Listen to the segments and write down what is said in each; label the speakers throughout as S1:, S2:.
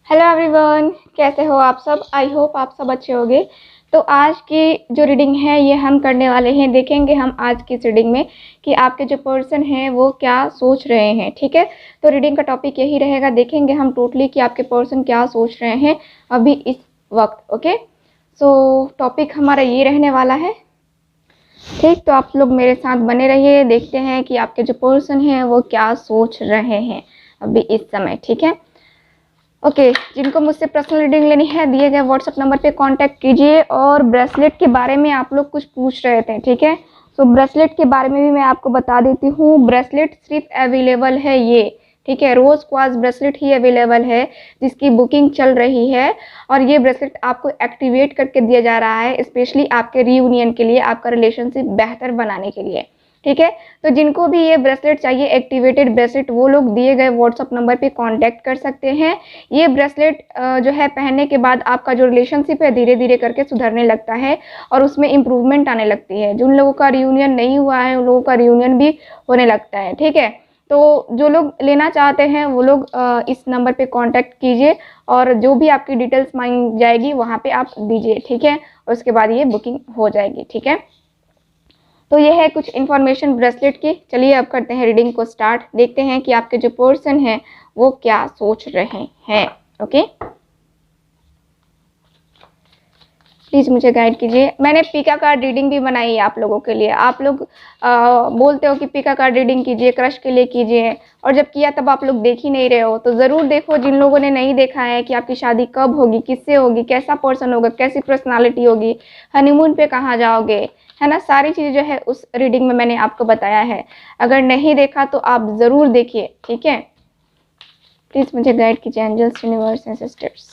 S1: Hello everyone, कैसे हो आप सब। आई होप आप सब अच्छे होंगे। तो आज की जो रीडिंग है ये हम करने वाले हैं। देखेंगे हम आज की इस रीडिंग में कि आपके जो पर्सन हैं वो क्या सोच रहे हैं। ठीक है, तो रीडिंग का टॉपिक यही रहेगा। देखेंगे हम टोटली कि आपके पर्सन क्या सोच रहे हैं अभी इस वक्त। ओके, सो टॉपिक हमारा ये रहने वाला है। ठीक, तो आप लोग मेरे साथ बने रहिए। देखते हैं कि आपके जो पर्सन हैं वो क्या सोच रहे हैं अभी इस समय। ठीक है, ओके जिनको मुझसे पर्सनल रीडिंग लेनी है दिए गए व्हाट्सएप नंबर पे कांटेक्ट कीजिए। और ब्रेसलेट के बारे में आप लोग कुछ पूछ रहे थे, ठीक है। सो ब्रेसलेट के बारे में भी मैं आपको बता देती हूँ। ब्रेसलेट सिर्फ अवेलेबल है ये, ठीक है, रोज क्वार्ट्ज ब्रेसलेट ही अवेलेबल है जिसकी बुकिंग चल रही है। और ये ब्रेसलेट आपको एक्टिवेट करके दिया जा रहा है स्पेशली आपके रीयूनियन के लिए, आपका रिलेशनशिप बेहतर बनाने के लिए। ठीक है, तो जिनको भी ये ब्रेसलेट चाहिए एक्टिवेटेड ब्रेसलेट, वो लोग दिए गए व्हाट्सएप नंबर पे कांटेक्ट कर सकते हैं। ये ब्रेसलेट जो है पहनने के बाद आपका जो रिलेशनशिप है धीरे धीरे करके सुधरने लगता है और उसमें इम्प्रूवमेंट आने लगती है। जिन लोगों का रियूनियन नहीं हुआ है उन लोगों का रियूनियन भी होने लगता है। ठीक है, तो जो लोग लेना चाहते हैं वो लोग इस नंबर पे कांटेक्ट कीजिए और जो भी आपकी डिटेल्स मांगी जाएगी वहाँ पे आप दीजिए। ठीक है, उसके बाद ये बुकिंग हो जाएगी। ठीक है, तो ये है कुछ इन्फॉर्मेशन ब्रेसलेट की। चलिए अब करते हैं रीडिंग को स्टार्ट। देखते हैं कि आपके जो पर्सन हैं वो क्या सोच रहे हैं। ओके, प्लीज़ मुझे गाइड कीजिए। मैंने पिका कार्ड रीडिंग भी बनाई है आप लोगों के लिए। आप लोग बोलते हो कि पिका कार्ड रीडिंग कीजिए, क्रश के लिए कीजिए, और जब किया तब आप लोग देख ही नहीं रहे हो। तो ज़रूर देखो। जिन लोगों ने नहीं देखा है कि आपकी शादी कब होगी, किससे होगी, कैसा पर्सन होगा, कैसी पर्सनालिटी होगी, हनीमून पे कहाँ जाओगे, है ना, सारी चीज़ें जो है उस रीडिंग में मैंने आपको बताया है। अगर नहीं देखा तो आप ज़रूर देखिए। ठीक है, प्लीज़ मुझे गाइड कीजिए एंजल्स, यूनिवर्स एंड सिस्टर्स।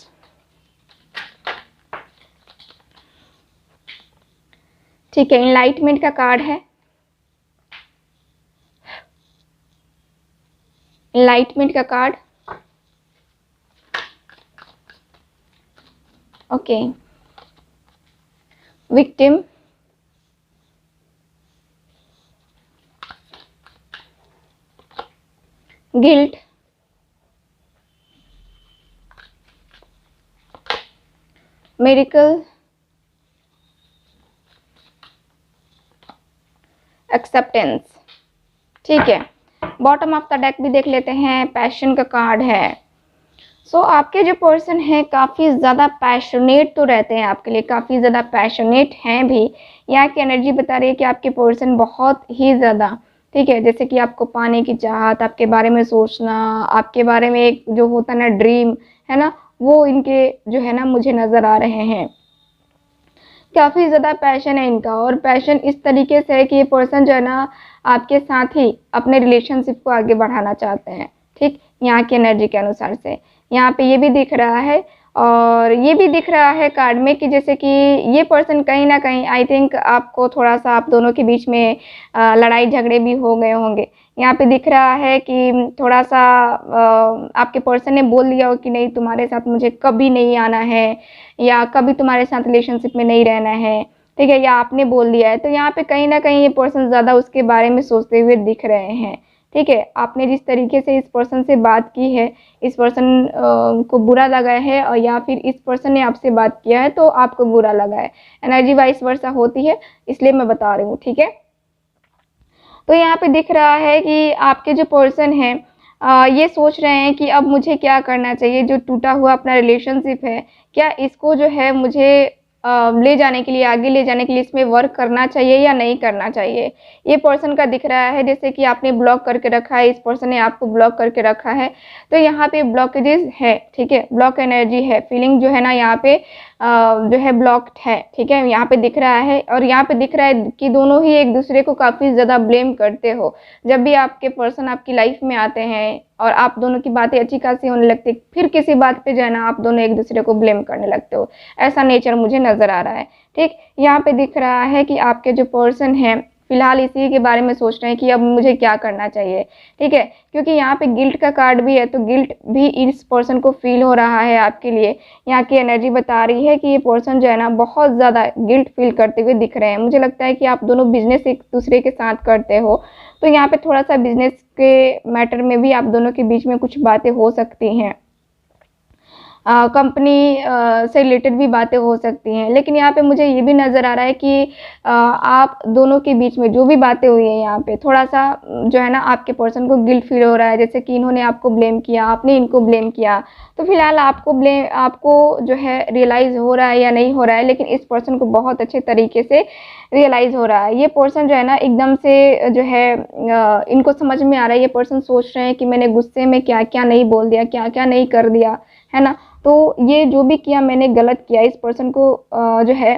S1: ठीक है, इनलाइटमेंट का कार्ड है। इनलाइटमेंट का card, okay. Victim, guilt, miracle, acceptance. ठीक है, बॉटम ऑफ द डेक भी देख लेते हैं। पैशन का कार्ड है। सो आपके जो पर्सन है काफ़ी ज़्यादा पैशनेट तो रहते हैं आपके लिए, काफ़ी ज़्यादा पैशनेट हैं भी। यहाँ की एनर्जी बता रही है कि आपके पर्सन बहुत ही ज़्यादा, ठीक है, जैसे कि आपको पाने की चाहत, आपके बारे में सोचना, आपके बारे में एक जो होता है ना ड्रीम, है ना, वो इनके जो है ना मुझे नज़र आ रहे हैं। काफ़ी ज़्यादा पैशन है इनका, और पैशन इस तरीके से है कि ये पर्सन जो है ना आपके साथ ही अपने रिलेशनशिप को आगे बढ़ाना चाहते हैं। ठीक, यहाँ की एनर्जी के अनुसार से यहाँ पे ये भी दिख रहा है और ये भी दिख रहा है कार्ड में कि जैसे कि ये पर्सन कहीं ना कहीं आई थिंक आपको थोड़ा सा, आप दोनों के बीच में लड़ाई झगड़े भी हो गए होंगे। यहाँ पे दिख रहा है कि थोड़ा सा आपके पर्सन ने बोल दिया हो कि नहीं तुम्हारे साथ मुझे कभी नहीं आना है, या कभी तुम्हारे साथ रिलेशनशिप में नहीं रहना है। ठीक है, या आपने बोल दिया है। तो यहाँ पे कहीं ना कहीं ये पर्सन ज़्यादा उसके बारे में सोचते हुए दिख रहे हैं। ठीक है, आपने जिस तरीके से इस पर्सन से बात की है, इस पर्सन को बुरा लगा है, और या फिर इस पर्सन ने आपसे बात किया है तो आपको बुरा लगा है। एनर्जी वाइस वर्सा होती है, इसलिए मैं बता रही हूँ। ठीक है, तो यहाँ पे दिख रहा है कि आपके जो पर्सन हैं ये सोच रहे हैं कि अब मुझे क्या करना चाहिए। जो टूटा हुआ अपना रिलेशनशिप है, क्या इसको जो है मुझे ले जाने के लिए, आगे ले जाने के लिए इसमें वर्क करना चाहिए या नहीं करना चाहिए। ये पर्सन का दिख रहा है जैसे कि आपने ब्लॉक करके रखा है, इस पर्सन ने आपको ब्लॉक करके रखा है। तो यहाँ पे ब्लॉकेजेस है, ठीक है, ब्लॉक एनर्जी है, फीलिंग जो है ना यहाँ पे जो है ब्लॉक्ड है। ठीक है, यहाँ पे दिख रहा है, और यहाँ पे दिख रहा है कि दोनों ही एक दूसरे को काफ़ी ज़्यादा ब्लेम करते हो। जब भी आपके पर्सन आपकी लाइफ में आते हैं और आप दोनों की बातें अच्छी खासी होने लगती, फिर किसी बात पे जो है ना आप दोनों एक दूसरे को ब्लेम करने लगते हो। ऐसा नेचर मुझे नज़र आ रहा है। ठीक, यहाँ पे दिख रहा है कि आपके जो पर्सन हैं फिलहाल इसी के बारे में सोच रहे हैं कि अब मुझे क्या करना चाहिए। ठीक है, क्योंकि यहाँ पे गिल्ट का कार्ड भी है, तो गिल्ट भी इस पर्सन को फील हो रहा है आपके लिए। यहाँ की एनर्जी बता रही है कि ये पर्सन जो है ना बहुत ज़्यादा गिल्ट फील करते हुए दिख रहे हैं। मुझे लगता है कि आप दोनों बिजनेस एक दूसरे के साथ करते हो, तो यहाँ पे थोड़ा सा बिजनेस के मैटर में भी आप दोनों के बीच में कुछ बातें हो सकती हैं। कंपनी से रिलेटेड भी बातें हो सकती हैं। लेकिन यहाँ पे मुझे ये भी नज़र आ रहा है कि आप दोनों के बीच में जो भी बातें हुई हैं यहाँ पे थोड़ा-सा जो है ना आपके पर्सन को गिल्ट फ़ील हो रहा है, जैसे कि इन्होंने आपको ब्लेम किया, आपने इनको ब्लेम किया। तो फिलहाल आपको जो है रियलाइज़ हो रहा है या नहीं हो रहा है, लेकिन इस पर्सन को बहुत अच्छे तरीके से रियलाइज़ हो रहा है। ये पर्सन जो है ना एकदम से जो है इनको समझ में आ रहा है, ये पर्सन सोच रहे हैं कि मैंने गुस्से में क्या-क्या नहीं बोल दिया, क्या-क्या नहीं कर दिया, है ना? तो ये जो भी किया मैंने गलत किया, इस पर्सन को जो है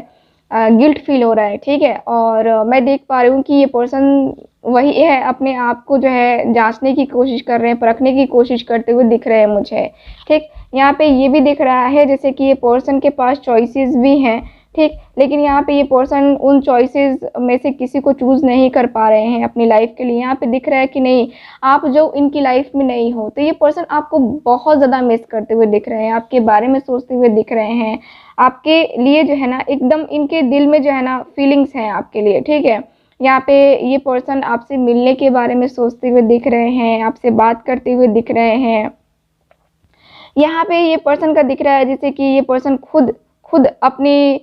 S1: गिल्ट फ़ील हो रहा है, ठीक है? और मैं देख पा रही हूँ कि ये पर्सन वही है, अपने आप को जो है जाँचने की कोशिश कर रहे हैं, परखने की कोशिश करते हुए दिख रहे हैं मुझे, ठीक? यहाँ पे ये भी दिख रहा है जैसे कि ये पर्सन के पास चॉइसेस भी हैं, ठीक? लेकिन यहाँ पे ये पर्सन उन चॉइसेस में से किसी को चूज़ नहीं कर पा रहे हैं अपनी लाइफ़ के लिए। यहाँ पे दिख रहा है कि नहीं, आप जो इनकी लाइफ़ में नहीं हो, तो ये पर्सन आपको बहुत ज़्यादा मिस करते हुए दिख रहे हैं, आपके बारे में सोचते हुए दिख रहे हैं। आपके लिए जो है ना एकदम इनके दिल में जो है ना फीलिंग्स हैं आपके लिए, ठीक है? यहाँ पे ये पर्सन आपसे मिलने के बारे में सोचते हुए दिख रहे हैं, आपसे बात करते हुए दिख रहे हैं। यहाँ पे ये पर्सन का दिख रहा है जैसे कि ये पर्सन खुद खुद अपनी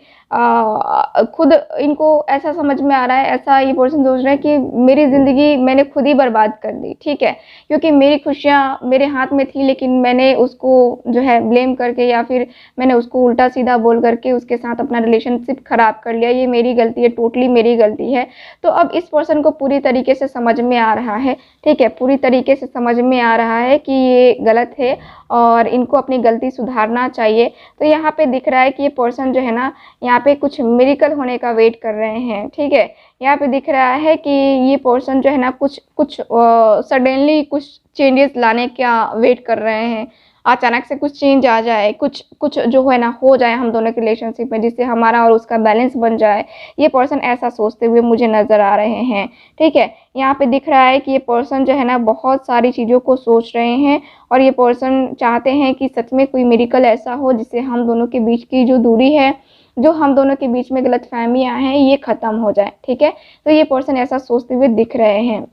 S1: खुद इनको ऐसा समझ में आ रहा है, ऐसा ये पर्सन सोच रहा है कि मेरी ज़िंदगी मैंने खुद ही बर्बाद कर दी, ठीक है? क्योंकि मेरी खुशियाँ मेरे हाथ में थी, लेकिन मैंने उसको जो है ब्लेम करके या फिर मैंने उसको उल्टा-सीधा बोल करके उसके साथ अपना रिलेशनशिप ख़राब कर लिया। ये मेरी गलती है, टोटली मेरी गलती है। तो अब इस पर्सन को पूरी तरीके से समझ में आ रहा है, ठीक है? पूरी तरीके से समझ में आ रहा है कि ये गलत है और इनको अपनी गलती सुधारना चाहिए। तो यहाँ पे दिख रहा है कि ये पर्सन जो है ना, यहाँ पे कुछ मिरेकल होने का वेट कर रहे हैं, ठीक है? यहाँ पे दिख रहा है कि ये पर्सन जो है ना कुछ कुछ सडनली कुछ चेंजेस लाने का वेट कर रहे हैं। अचानक से कुछ चेंज आ जाए, कुछ कुछ जो है ना हो जाए हम दोनों के रिलेशनशिप में, जिससे हमारा और उसका बैलेंस बन जाए। ये पर्सन ऐसा सोचते हुए मुझे नज़र आ रहे हैं, ठीक है? यहाँ पे दिख रहा है कि ये पर्सन जो है ना बहुत सारी चीज़ों को सोच रहे हैं और ये पर्सन चाहते हैं कि सच में कोई मिरेकल ऐसा हो जिससे हम दोनों के बीच की जो दूरी है, जो हम दोनों के बीच में गलतफ़हमियाँ हैं, ये ख़त्म हो जाए, ठीक है? तो ये पर्सन ऐसा सोचते हुए दिख रहे हैं।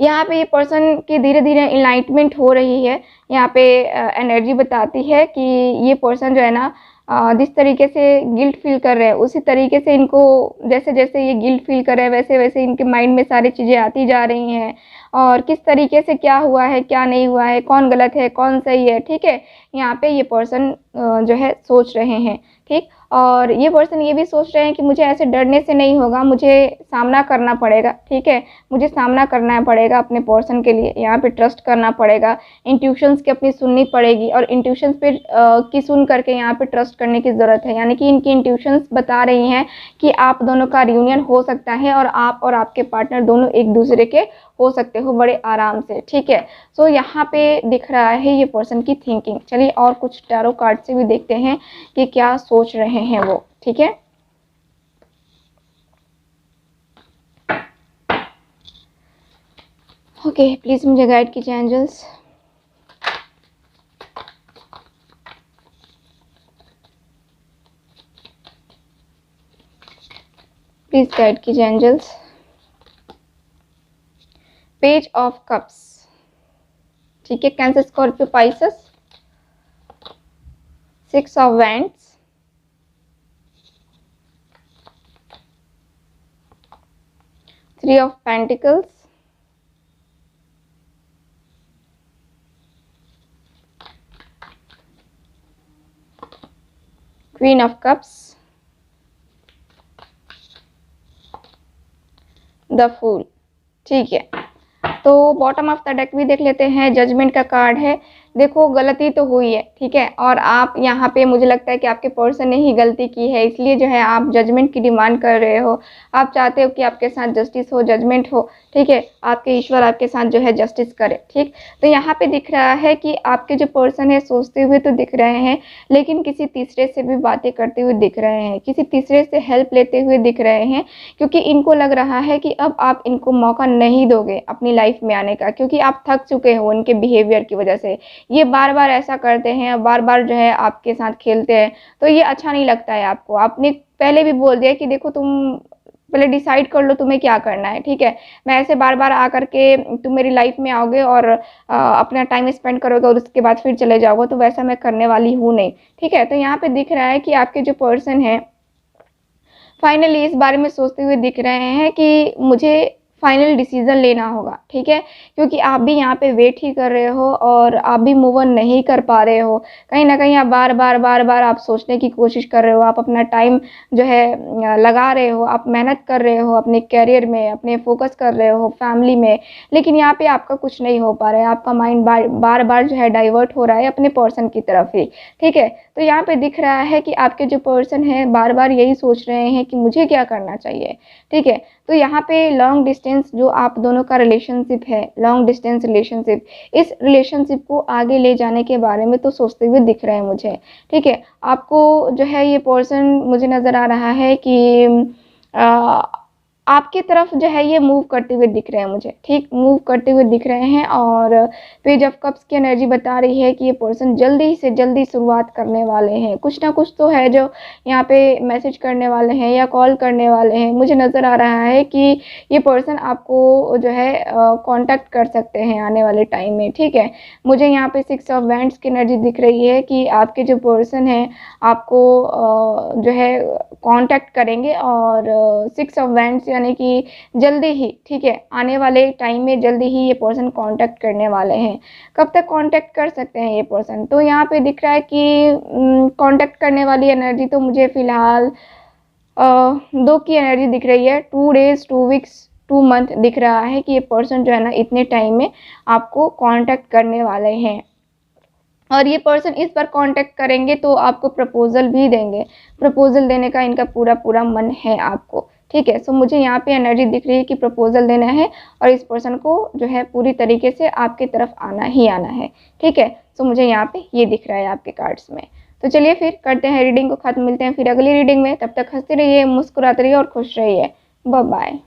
S1: यहाँ पे ये पर्सन की धीरे-धीरे एनलाइटमेंट हो रही है। यहाँ पे एनर्जी बताती है कि ये पर्सन जो है ना जिस तरीके से गिल्ट फ़ील कर रहे हैं, उसी तरीके से इनको जैसे-जैसे ये गिल्ट फ़ील कर रहे हैं, वैसे-वैसे इनके माइंड में सारी चीज़ें आती जा रही हैं और किस तरीके से क्या हुआ है, क्या नहीं हुआ है, कौन गलत है, कौन सही है, ठीक है? यहाँ पे ये पर्सन जो है सोच रहे हैं, ठीक? और ये पर्सन ये भी सोच रहे हैं कि मुझे ऐसे डरने से नहीं होगा, मुझे सामना करना पड़ेगा, ठीक है? मुझे सामना करना पड़ेगा अपने पर्सन के लिए, यहाँ पे ट्रस्ट करना पड़ेगा, इंट्यूशंस की अपनी सुननी पड़ेगी और इंट्यूशंस पे की सुन करके यहाँ पे ट्रस्ट करने की ज़रूरत है। यानी कि इनकी इंट्यूशंस बता रही हैं कि आप दोनों का रियूनियन हो सकता है और आप और आपके पार्टनर दोनों एक-दूसरे के हो सकते हो बड़े आराम से, ठीक है? सो यहाँ पे दिख रहा है ये पर्सन की थिंकिंग। चलिए और कुछ टैरो कार्ड से भी देखते हैं कि क्या सोच रहे हैं वो, ठीक है? ओके, प्लीज़ मुझे गाइड कीजिए एंजल्स। प्लीज़ गाइड कीजिए एंजल्स। पेज ऑफ कप्स, ठीक है? Cancer, Scorpio, Pisces. 6 of wands, 3 of pentacles, queen of cups, the fool, ठीक है? तो बॉटम ऑफ द डेक भी देख लेते हैं। जजमेंट का कार्ड है। देखो गलती तो हुई है, ठीक है? और आप यहाँ पे मुझे लगता है कि आपके पर्सन ने ही गलती की है, इसलिए जो है आप जजमेंट की डिमांड कर रहे हो। आप चाहते हो कि आपके साथ जस्टिस हो, जजमेंट हो, ठीक है? आपके ईश्वर आपके साथ जो है जस्टिस करे, ठीक? तो यहाँ पे दिख रहा है कि आपके जो पर्सन है सोचते हुए तो दिख रहे हैं, लेकिन किसी तीसरे से भी बातें करते हुए दिख रहे हैं, किसी तीसरे से हेल्प लेते हुए दिख रहे हैं, क्योंकि इनको लग रहा है कि अब आप इनको मौका नहीं दोगे अपनी लाइफ में आने का, क्योंकि आप थक चुके हो उनके बिहेवियर की वजह से। ये बार-बार ऐसा करते हैं, बार-बार जो है आपके साथ खेलते हैं, तो ये अच्छा नहीं लगता है आपको। आपने पहले भी बोल दिया कि देखो पहले डिसाइड कर लो तुम्हें क्या करना है, ठीक है। मैं ऐसे बार बार आकर के तुम मेरी लाइफ में आओगे और अपना टाइम स्पेंड करोगे और उसके बाद फिर चले जाओगे, तो वैसा मैं करने वाली हूँ नहीं, ठीक है। तो यहाँ पे दिख रहा है कि आपके जो पर्सन है फाइनली इस बारे में सोचते हुए दिख रहे हैं कि मुझे फाइनल डिसीजन लेना होगा, ठीक है। क्योंकि आप भी यहाँ पे वेट ही कर रहे हो और आप भी मूव ऑन नहीं कर पा रहे हो। कहीं ना कहीं आप बार बार आप सोचने की कोशिश कर रहे हो, आप अपना टाइम जो है लगा रहे हो, आप मेहनत कर रहे हो अपने करियर में, अपने फोकस कर रहे हो फैमिली में, लेकिन यहाँ पे आपका कुछ नहीं हो पा रहा है। आपका माइंड बार बार जो है डाइवर्ट हो रहा है अपने पर्सन की तरफ ही, ठीक है। तो यहाँ पे दिख रहा है कि आपके जो पर्सन है बार बार यही सोच रहे हैं कि मुझे क्या करना चाहिए, ठीक है। तो यहाँ पे लॉन्ग डिस्टेंस जो आप दोनों का रिलेशनशिप है, लॉन्ग डिस्टेंस रिलेशनशिप, इस रिलेशनशिप को आगे ले जाने के बारे में तो सोचते हुए दिख रहे हैं मुझे, ठीक है। आपको जो है ये पर्सन मुझे नज़र आ रहा है कि आ, आपकी तरफ जो है ये मूव करते हुए दिख रहे हैं मुझे, ठीक, मूव करते हुए दिख रहे हैं। और पेज ऑफ कप्स की एनर्जी बता रही है कि ये पर्सन जल्दी से जल्दी शुरुआत करने वाले हैं। कुछ ना कुछ तो है जो यहाँ पे मैसेज करने वाले हैं या कॉल करने वाले हैं। मुझे नज़र आ रहा है कि ये पर्सन आपको जो है कांटेक्ट कर सकते हैं आने वाले टाइम में, ठीक है। मुझे यहाँ पे 6 ऑफ वैंड्स की एनर्जी दिख रही है कि आपके जो पर्सन हैं आपको जो है कांटेक्ट करेंगे और 6 ऑफ वैंड्स यानी कि जल्दी ही, ठीक है, आने वाले टाइम में जल्दी ही ये पर्सन कांटेक्ट करने वाले हैं। कब तक कांटेक्ट कर सकते हैं ये पर्सन, तो यहाँ पे दिख रहा है कि कांटेक्ट करने वाली एनर्जी तो मुझे फिलहाल 2 की एनर्जी दिख रही है। 2 डेज, 2 वीक्स, 2 मंथ दिख रहा है कि ये पर्सन जो है ना इतने टाइम में आपको कांटेक्ट करने वाले हैं। और ये पर्सन इस बार कांटेक्ट करेंगे तो आपको प्रपोजल भी देंगे, प्रपोजल देने का इनका पूरा पूरा मन है आपको, ठीक है। सो मुझे यहाँ पे एनर्जी दिख रही है कि प्रपोजल देना है और इस पर्सन को जो है पूरी तरीके से आपकी तरफ आना ही आना है, ठीक है। सो मुझे यहाँ पे ये दिख रहा है आपके कार्ड्स में। तो चलिए फिर करते हैं रीडिंग को खत्म, मिलते हैं फिर अगली रीडिंग में। तब तक हंसते रहिए, मुस्कुराते रहिए और खुश रहिए। Bye bye.